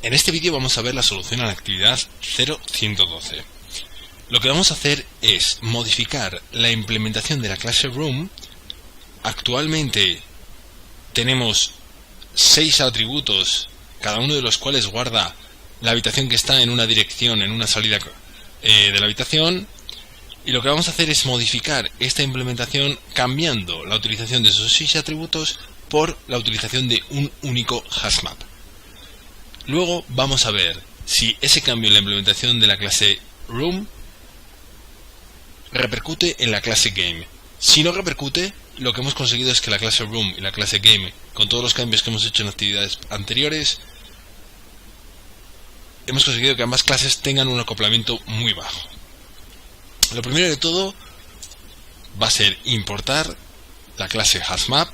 En este vídeo vamos a ver la solución a la actividad 0.112. Lo que vamos a hacer es modificar la implementación de la clase Room. Actualmente tenemos 6 atributos, cada uno de los cuales guarda la habitación que está en una dirección, en una salida de la habitación. Y lo que vamos a hacer es modificar esta implementación cambiando la utilización de esos 6 atributos por la utilización de un único hashmap. Luego vamos a ver si ese cambio en la implementación de la clase Room repercute en la clase Game. Si no repercute, lo que hemos conseguido es que la clase Room y la clase Game, con todos los cambios que hemos hecho en actividades anteriores, hemos conseguido que ambas clases tengan un acoplamiento muy bajo. Lo primero de todo va a ser importar la clase hashmap,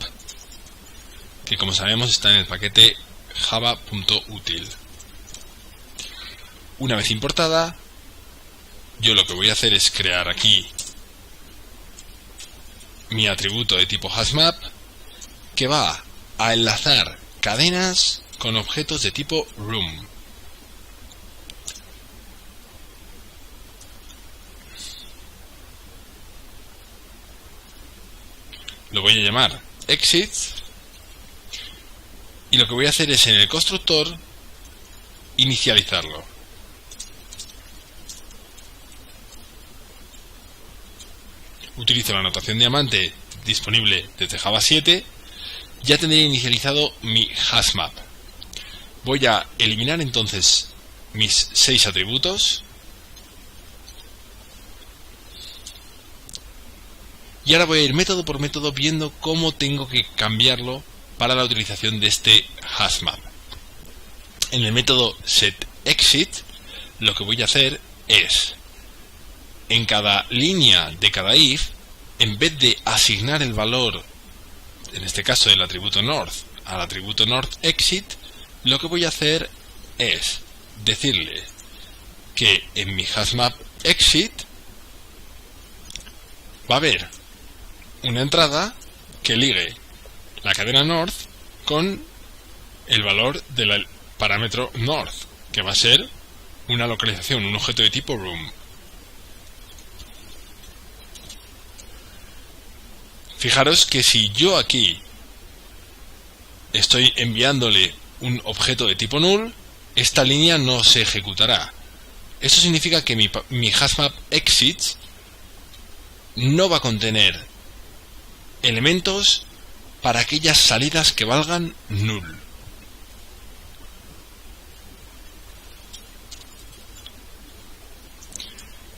que como sabemos está en el paquete java.util. Una vez importada, yo lo que voy a hacer es crear aquí mi atributo de tipo hashmap, que va a enlazar cadenas con objetos de tipo room. Lo voy a llamar exit, y lo que voy a hacer es en el constructor inicializarlo. Utilizo la notación diamante disponible desde Java 7. Ya tendré inicializado mi hashmap. Voy a eliminar entonces mis 6 atributos. Y ahora voy a ir método por método viendo cómo tengo que cambiarlo para la utilización de este hashmap. En el método setExit, lo que voy a hacer es, en cada línea de cada if, en vez de asignar el valor, en este caso del atributo north, al atributo northExit, lo que voy a hacer es decirle que en mi hashmap exit va a haber una entrada que ligue la cadena north con el valor del parámetro north, que va a ser una localización, un objeto de tipo room. Fijaros que si yo aquí estoy enviándole un objeto de tipo null, esta línea no se ejecutará. Eso significa que mi hashmap exit no va a contener elementos para aquellas salidas que valgan null.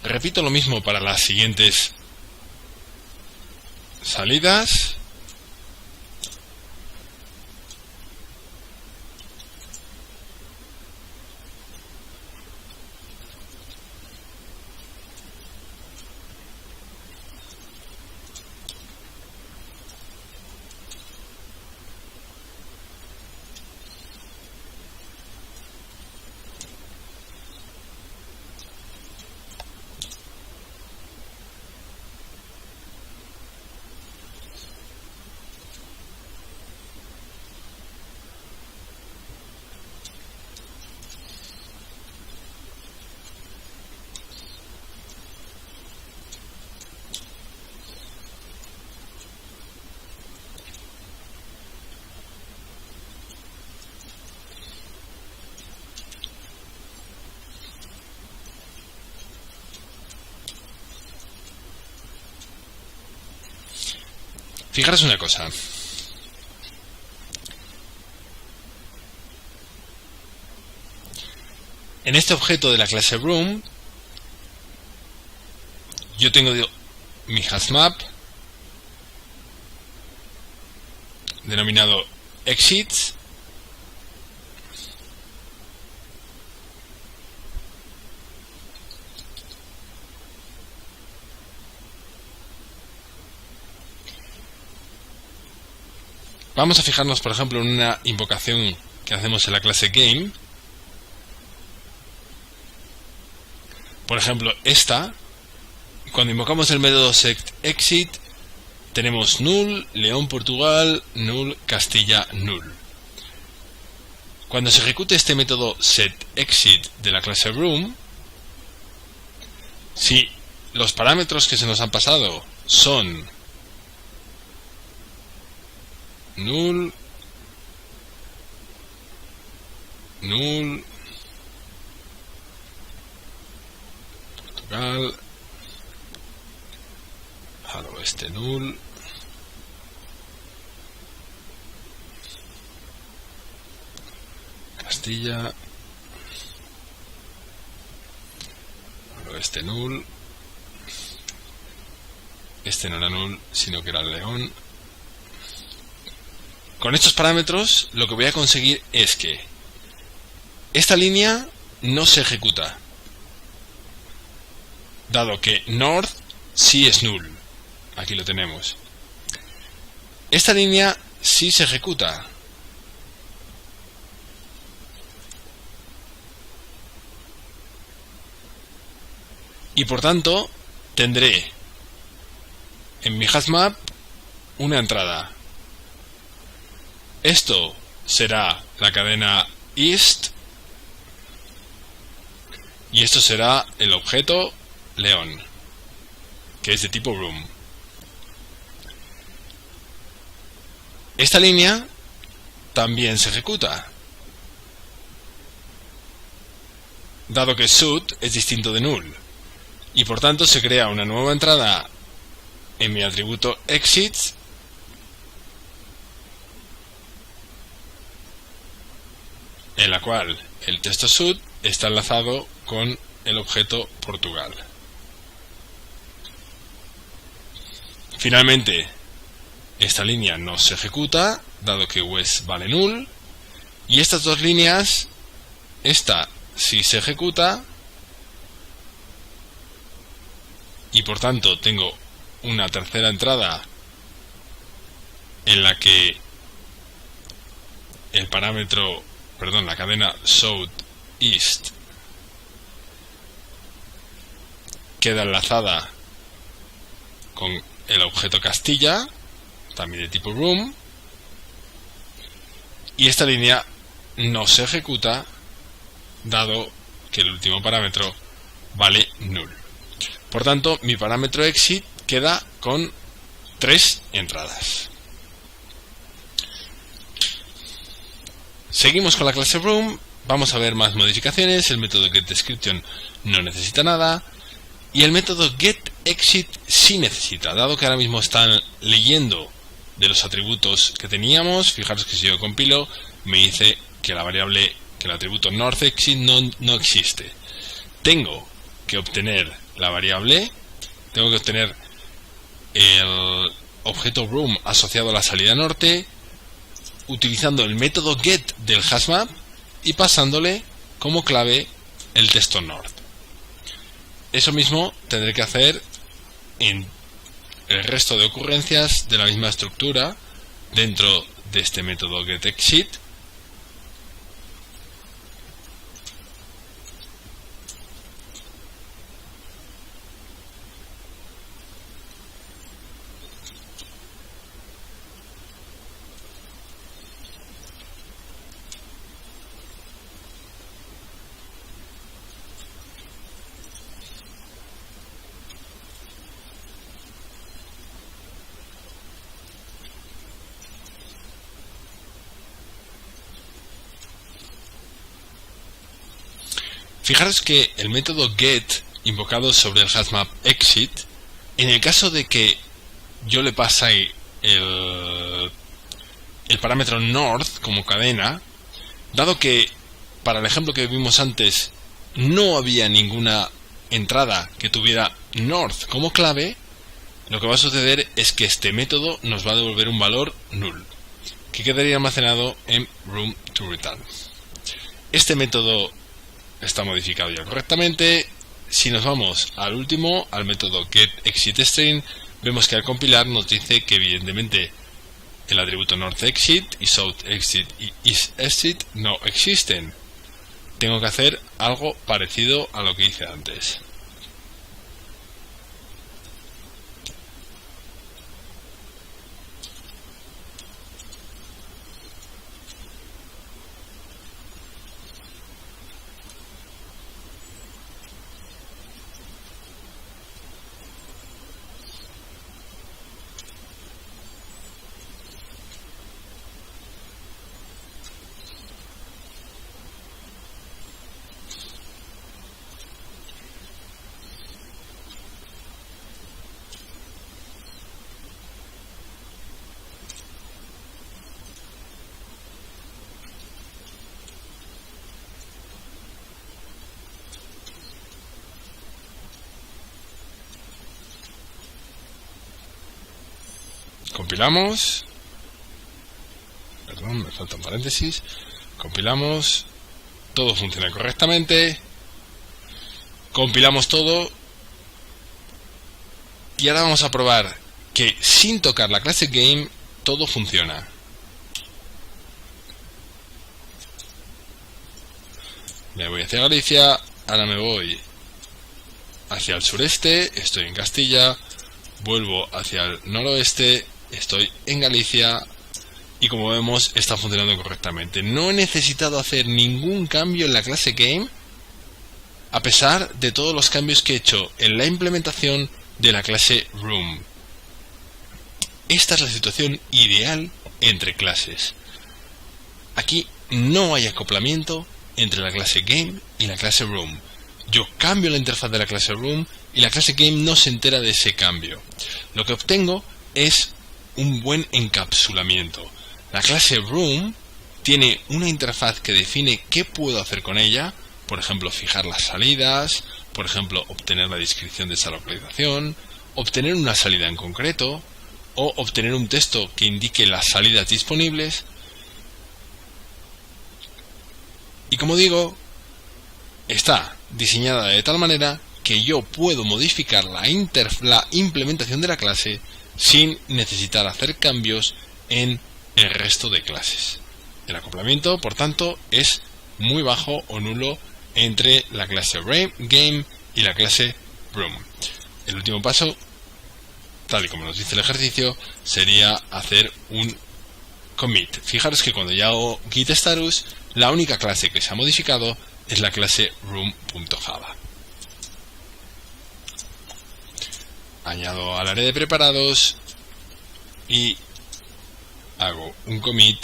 Repito lo mismo para las siguientes salidas. Fijaros una cosa. En este objeto de la clase Room, yo tengo mi hashmap denominado exit, vamos a fijarnos por ejemplo en una invocación que hacemos en la clase Game. Por ejemplo esta, cuando invocamos el método setExit, tenemos null, León Portugal, null, Castilla, null. Cuando se ejecute este método setExit de la clase room, si los parámetros que se nos han pasado son null, null, Portugal, hello este null, Castilla, hello este null, este no era null sino que era el León. Con estos parámetros lo que voy a conseguir es que esta línea no se ejecuta, dado que north sí es null. Aquí lo tenemos. Esta línea sí se ejecuta. Y por tanto tendré en mi hashmap una entrada. Esto será la cadena east y esto será el objeto León, que es de tipo room. Esta línea también se ejecuta, dado que should es distinto de null, y por tanto se crea una nueva entrada en mi atributo exits en la cual el texto should está enlazado con el objeto Portugal. Finalmente, esta línea no se ejecuta, dado que west vale null, y estas dos líneas, esta sí se ejecuta, y por tanto tengo una tercera entrada en la que el parámetro, la cadena south east queda enlazada con el objeto Castilla, también de tipo room, y esta línea no se ejecuta dado que el último parámetro vale null. Por tanto, mi parámetro exit queda con 3 entradas. Seguimos con la clase room. Vamos a ver más modificaciones. El método getDescription no necesita nada y el método getExit sí necesita, dado que ahora mismo están leyendo de los atributos que teníamos. Fijaros que si yo compilo me dice que la variable, que el atributo northExit no existe. Tengo que obtener la variable, tengo que obtener el objeto room asociado a la salida norte utilizando el método get del hashmap y pasándole como clave el texto north. Eso mismo tendré que hacer en el resto de ocurrencias de la misma estructura dentro de este método getExit. Fijaros que el método get invocado sobre el hashmap exit, en el caso de que yo le pase el parámetro north como cadena, dado que para el ejemplo que vimos antes no había ninguna entrada que tuviera north como clave, lo que va a suceder es que este método nos va a devolver un valor null, que quedaría almacenado en room to return. Este método está modificado ya correctamente. Si nos vamos al último, al método getExitString, vemos que al compilar nos dice que evidentemente el atributo northExit y southExit y eastExit no existen. Tengo que hacer algo parecido a lo que hice antes. compilamos. Perdón, me falta un paréntesis. Compilamos. Todo funciona correctamente. Compilamos todo. Y ahora vamos a probar que sin tocar la clase game todo funciona. Me voy hacia Galicia. Ahora me voy hacia el sureste. Estoy en Castilla. Vuelvo hacia el noroeste. Estoy en Galicia. Y como vemos está funcionando correctamente. No he necesitado hacer ningún cambio en la clase game, a pesar de todos los cambios que he hecho en la implementación de la clase room. Esta es la situación ideal entre clases. Aquí no hay acoplamiento entre la clase game y la clase room. Yo cambio la interfaz de la clase room y la clase game no se entera de ese cambio. Lo que obtengo es un buen encapsulamiento. La clase room tiene una interfaz que define qué puedo hacer con ella, por ejemplo, fijar las salidas, por ejemplo, obtener la descripción de esa localización, obtener una salida en concreto, o obtener un texto que indique las salidas disponibles. Y como digo, está diseñada de tal manera que yo puedo modificar la implementación de la clase sin necesitar hacer cambios en el resto de clases. El acoplamiento, por tanto, es muy bajo o nulo entre la clase game y la clase room. El último paso, tal y como nos dice el ejercicio, sería hacer un commit. Fijaros que cuando yo hago git status, la única clase que se ha modificado es la clase room.java. Añado al área de preparados y hago un commit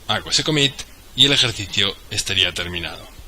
hago ese commit y el ejercicio estaría terminado.